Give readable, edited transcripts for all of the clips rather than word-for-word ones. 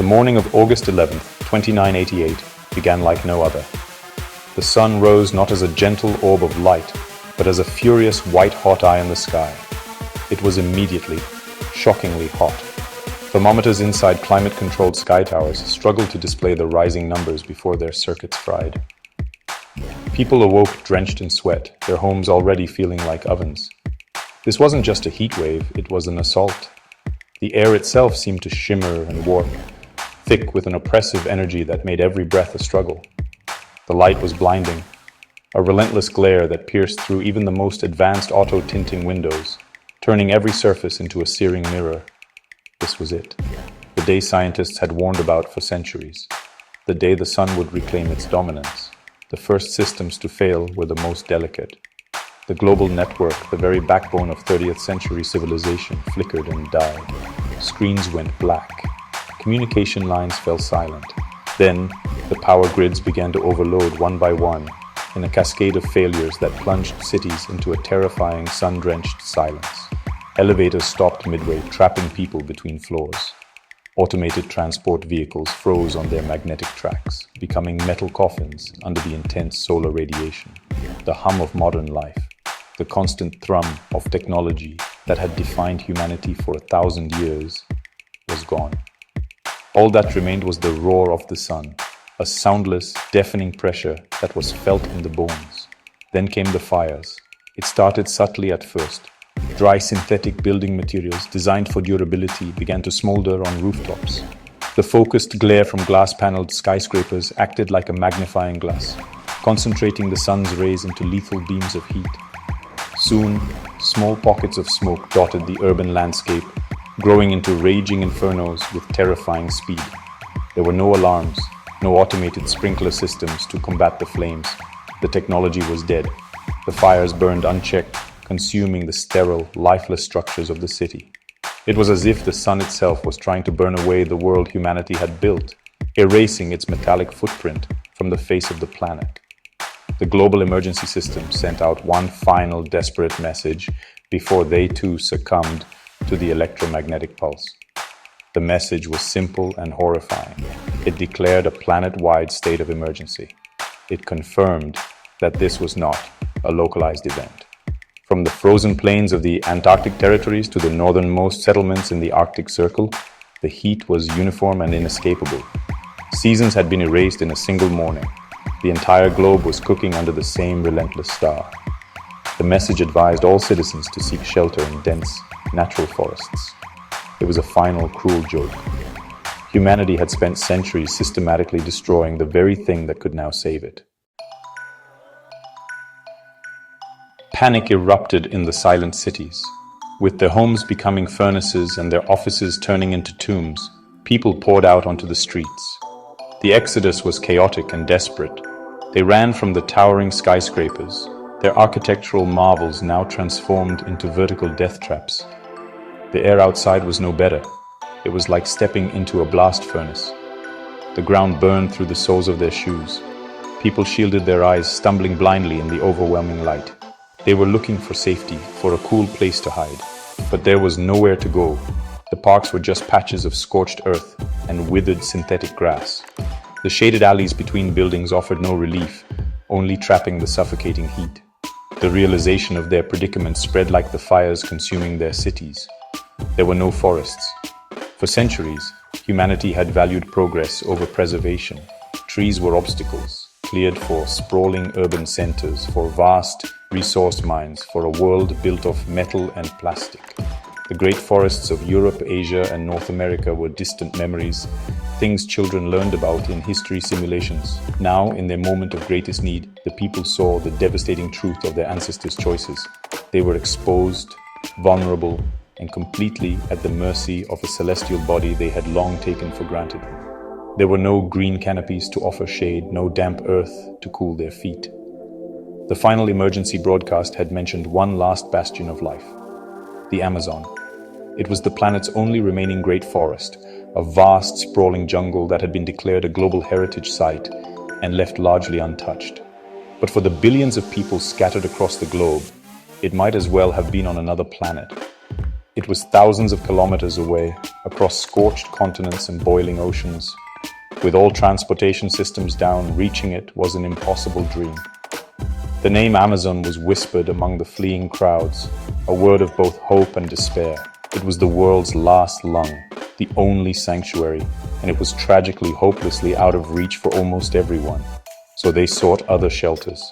The morning of August 11th, 2988, began like no other. The sun rose not as a gentle orb of light, but as a furious white-hot eye in the sky. It was immediately, shockingly hot. Thermometers inside climate-controlled sky towers struggled to display the rising numbers before their circuits fried. People awoke drenched in sweat, their homes already feeling like ovens. This wasn't just a heat wave, it was an assault. The air itself seemed to shimmer and warp, thick with an oppressive energy that made every breath a struggle. The light was blinding, a relentless glare that pierced through even the most advanced auto-tinting windows, turning every surface into a searing mirror. This was it. The day scientists had warned about for centuries. The day the sun would reclaim its dominance. The first systems to fail were the most delicate. The global network, the very backbone of 20th century civilization, flickered and died. Screens went black. Communication lines fell silent. Then, the power grids began to overload one by one, in a cascade of failures that plunged cities into a terrifying sun-drenched silence. Elevators stopped midway, trapping people between floors. Automated transport vehicles froze on their magnetic tracks, becoming metal coffins under the intense solar radiation. The hum of modern life, the constant thrum of technology that had defined humanity for 1,000 years, was gone. All that remained was the roar of the sun, a soundless, deafening pressure that was felt in the bones. Then came the fires. It started subtly at first. Dry synthetic building materials designed for durability began to smolder on rooftops. The focused glare from glass-paneled skyscrapers acted like a magnifying glass, concentrating the sun's rays into lethal beams of heat. Soon, small pockets of smoke dotted the urban landscape, growing into raging infernos with terrifying speed. There were no alarms, no automated sprinkler systems to combat the flames. The technology was dead. The fires burned unchecked, consuming the sterile, lifeless structures of the city. It was as if the sun itself was trying to burn away the world humanity had built, erasing its metallic footprint from the face of the planet. The global emergency system sent out one final desperate message before they too succumbed to the electromagnetic pulse. The message was simple and horrifying. It declared a planet-wide state of emergency. It confirmed that this was not a localized event. From the frozen plains of the Antarctic territories to the northernmost settlements in the Arctic Circle, the heat was uniform and inescapable. Seasons had been erased in a single morning. The entire globe was cooking under the same relentless star. The message advised all citizens to seek shelter in dense, natural forests. It was a final, cruel joke. Humanity had spent centuries systematically destroying the very thing that could now save it. Panic erupted in the silent cities. With their homes becoming furnaces and their offices turning into tombs, people poured out onto the streets. The exodus was chaotic and desperate. They ran from the towering skyscrapers, their architectural marvels now transformed into vertical death traps. The air outside was no better. It was like stepping into a blast furnace. The ground burned through the soles of their shoes. People shielded their eyes, stumbling blindly in the overwhelming light. They were looking for safety, for a cool place to hide. But there was nowhere to go. The parks were just patches of scorched earth and withered synthetic grass. The shaded alleys between buildings offered no relief, only trapping the suffocating heat. The realization of their predicament spread like the fires consuming their cities. There were no forests. For centuries, humanity had valued progress over preservation. Trees were obstacles, cleared for sprawling urban centers, for vast resource mines, for a world built of metal and plastic. The great forests of Europe, Asia, and North America were distant memories, things children learned about in history simulations. Now, in their moment of greatest need, the people saw the devastating truth of their ancestors' choices. They were exposed, vulnerable, and completely at the mercy of a celestial body they had long taken for granted. There were no green canopies to offer shade, no damp earth to cool their feet. The final emergency broadcast had mentioned one last bastion of life, the Amazon. It was the planet's only remaining great forest, a vast, sprawling jungle that had been declared a global heritage site and left largely untouched. But for the billions of people scattered across the globe, it might as well have been on another planet. It was thousands of kilometers away, across scorched continents and boiling oceans. With all transportation systems down, reaching it was an impossible dream. The name Amazon was whispered among the fleeing crowds, a word of both hope and despair. It was the world's last lung, the only sanctuary, and it was tragically, hopelessly out of reach for almost everyone. So they sought other shelters.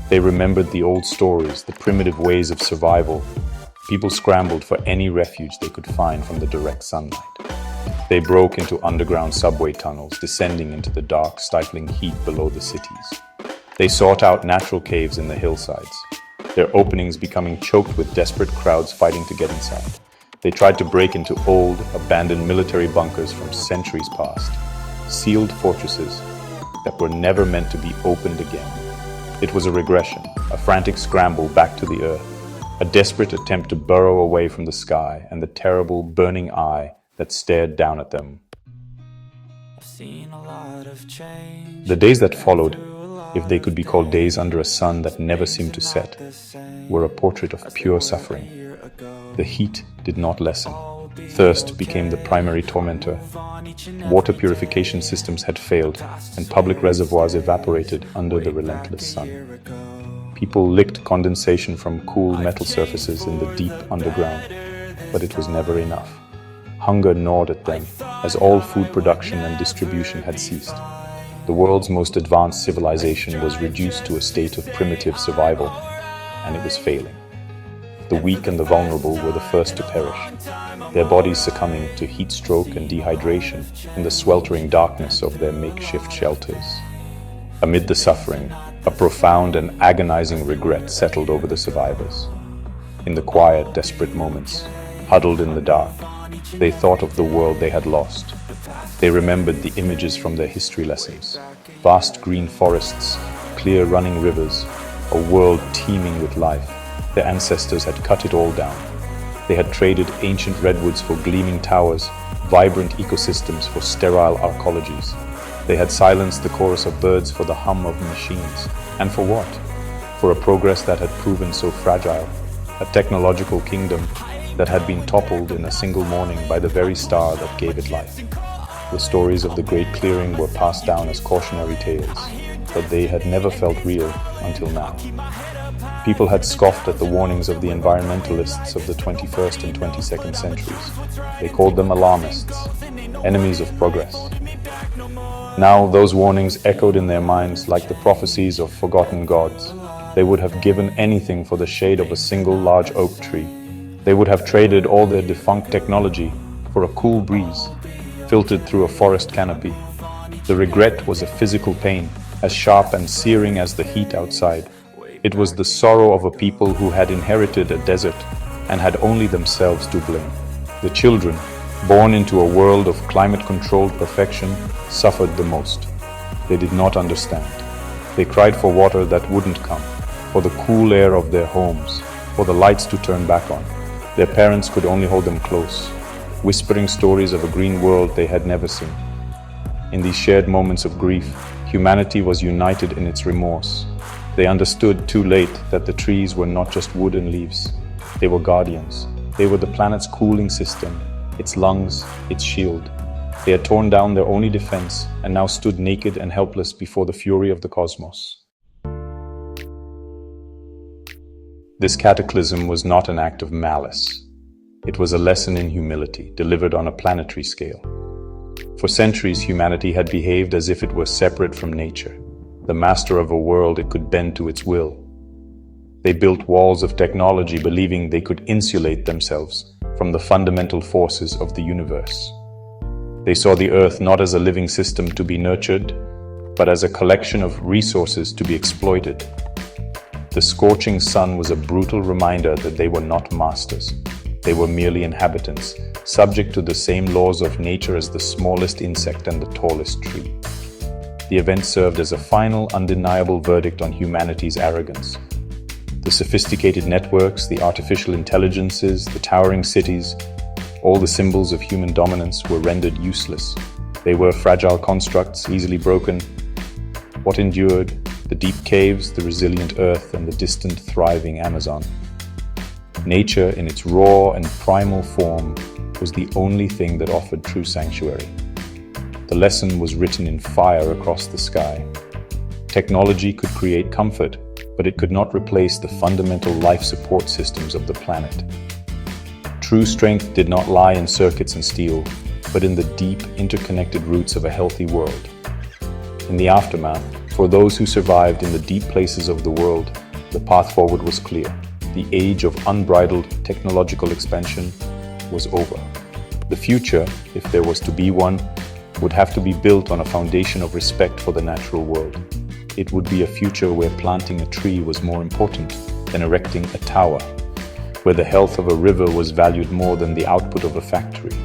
They remembered the old stories, the primitive ways of survival. People scrambled for any refuge they could find from the direct sunlight. They broke into underground subway tunnels, descending into the dark, stifling heat below the cities. They sought out natural caves in the hillsides, their openings becoming choked with desperate crowds fighting to get inside. They tried to break into old, abandoned military bunkers from centuries past, sealed fortresses that were never meant to be opened again. It was a regression, a frantic scramble back to the earth, a desperate attempt to burrow away from the sky and the terrible, burning eye that stared down at them. The days that followed, if they could be called days under a sun that never seemed to set, were a portrait of pure suffering. The heat did not lessen. Thirst became the primary tormentor. Water purification systems had failed, and public reservoirs evaporated under the relentless sun. People licked condensation from cool metal surfaces in the deep underground, but it was never enough. Hunger gnawed at them, as all food production and distribution had ceased. The world's most advanced civilization was reduced to a state of primitive survival, and it was failing. The weak and the vulnerable were the first to perish, their bodies succumbing to heat stroke and dehydration in the sweltering darkness of their makeshift shelters. Amid the suffering, a profound and agonizing regret settled over the survivors. In the quiet, desperate moments, huddled in the dark, they thought of the world they had lost. They remembered the images from their history lessons: vast green forests, clear running rivers, a world teeming with life. Their ancestors had cut it all down. They had traded ancient redwoods for gleaming towers, vibrant ecosystems for sterile arcologies. They had silenced the chorus of birds for the hum of machines. And for what? For a progress that had proven so fragile, a technological kingdom that had been toppled in a single morning by the very star that gave it life. The stories of the Great Clearing were passed down as cautionary tales, but they had never felt real until now. People had scoffed at the warnings of the environmentalists of the 21st and 22nd centuries. They called them alarmists, enemies of progress. Now those warnings echoed in their minds like the prophecies of forgotten gods. They would have given anything for the shade of a single large oak tree. They would have traded all their defunct technology for a cool breeze, filtered through a forest canopy. The regret was a physical pain, as sharp and searing as the heat outside. It was the sorrow of a people who had inherited a desert and had only themselves to blame. The children, born into a world of climate-controlled perfection, suffered the most. They did not understand. They cried for water that wouldn't come, for the cool air of their homes, for the lights to turn back on. Their parents could only hold them close, whispering stories of a green world they had never seen. In these shared moments of grief, humanity was united in its remorse. They understood too late that the trees were not just wood and leaves. They were guardians. They were the planet's cooling system, its lungs, its shield. They had torn down their only defense and now stood naked and helpless before the fury of the cosmos. This cataclysm was not an act of malice. It was a lesson in humility, delivered on a planetary scale. For centuries, humanity had behaved as if it were separate from nature, the master of a world it could bend to its will. They built walls of technology, believing they could insulate themselves from the fundamental forces of the universe. They saw the Earth not as a living system to be nurtured, but as a collection of resources to be exploited. The scorching sun was a brutal reminder that they were not masters. They were merely inhabitants, subject to the same laws of nature as the smallest insect and the tallest tree. The event served as a final, undeniable verdict on humanity's arrogance. The sophisticated networks, the artificial intelligences, the towering cities, all the symbols of human dominance were rendered useless. They were fragile constructs, easily broken. What endured? The deep caves, the resilient earth, and the distant, thriving Amazon. Nature, in its raw and primal form, was the only thing that offered true sanctuary. The lesson was written in fire across the sky. Technology could create comfort, but it could not replace the fundamental life support systems of the planet. True strength did not lie in circuits and steel, but in the deep, interconnected roots of a healthy world. In the aftermath, for those who survived in the deep places of the world, the path forward was clear. The age of unbridled technological expansion was over. The future, if there was to be one, would have to be built on a foundation of respect for the natural world. It would be a future where planting a tree was more important than erecting a tower, where the health of a river was valued more than the output of a factory.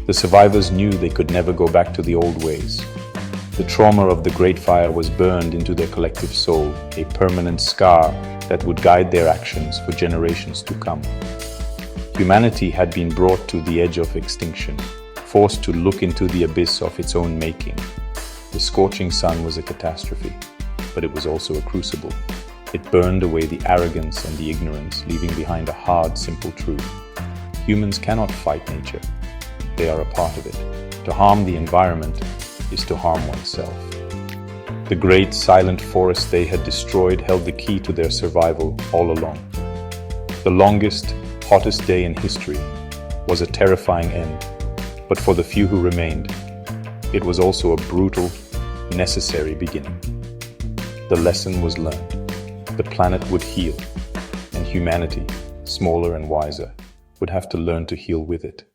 The survivors knew they could never go back to the old ways. The trauma of the Great Fire was burned into their collective soul, a permanent scar that would guide their actions for generations to come. Humanity had been brought to the edge of extinction, forced to look into the abyss of its own making. The scorching sun was a catastrophe, but it was also a crucible. It burned away the arrogance and the ignorance, leaving behind a hard, simple truth. Humans cannot fight nature. They are a part of it. To harm the environment is to harm oneself. The great, silent forest they had destroyed held the key to their survival all along. The longest, hottest day in history was a terrifying end, but for the few who remained, it was also a brutal, necessary beginning. The lesson was learned. The planet would heal, and humanity, smaller and wiser, would have to learn to heal with it.